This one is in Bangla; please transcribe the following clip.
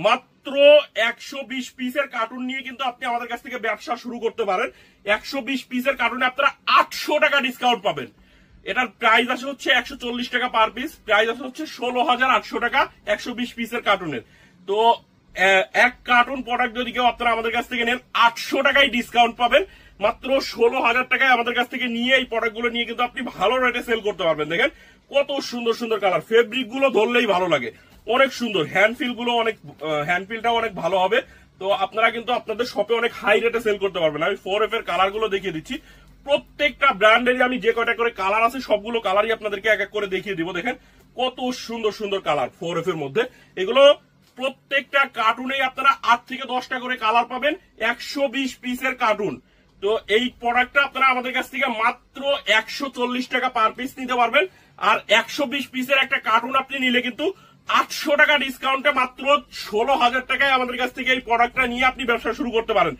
মাত্র 120 পিসের কার্টুন নিয়ে কিন্তু আপনি আমাদের কাছ থেকে ব্যবসা শুরু করতে পারেন। 120 পিসের কার্টুনে আপনারা 800 টাকা ডিসকাউন্ট পাবেন। এটার প্রাইস আছে হচ্ছে 140 টাকা পার পিস, প্রাইস আছে হচ্ছে 16,800 টাকা 120 পিসের কার্টুনের। তো এক কার্টুন প্রোডাক্ট যদি কেউ আপনারা আমাদের কাছ থেকে নেন 800 টাকায় ডিসকাউন্ট পাবেন। মাত্র 16,000 টাকায় আমাদের কাছ থেকে নিয়ে এই প্রোডাক্ট গুলো নিয়ে কিন্তু আপনি ভালো রেটে সেল করতে পারবেন। দেখেন কত সুন্দর সুন্দর কালার, ফেব্রিক গুলো ধরলেই ভালো লাগে, অনেক সুন্দর। হ্যান্ডফিল গুলো অনেক, হ্যান্ডফিলটাও অনেক ভালো হবে। তো আপনারা কিন্তু আপনাদের শপে অনেক হাই রেটে সেল করতে পারবেন। আমি 4F এর কালার গুলো দেখিয়ে দিচ্ছি। প্রত্যেকটা ব্র্যান্ডেরই আমি যে কয়টা করে কালার আছে সবগুলো কালারই আপনাদেরকে এক এক করে দেখিয়ে দিব। দেখেন কত সুন্দর সুন্দর কালার 4F এর মধ্যে। এগুলো প্রত্যেকটা কার্টুনেই আপনারা 8 থেকে 10টা করে কালার পাবেন। 120 পিসের কার্টুন। তো এই প্রোডাক্টটা আপনারা আমাদের কাছ থেকে মাত্র 140 টাকা পার পিস নিতে পারবেন। আর 120 পিসের একটা কার্টুন আপনি নিলে কিন্তু 800 টাকা ডিসকাউন্টে মাত্র 16,000 টাকায় আমাদের কাছ থেকে এই প্রোডাক্টটা নিয়ে আপনি ব্যবসা শুরু করতে পারেন।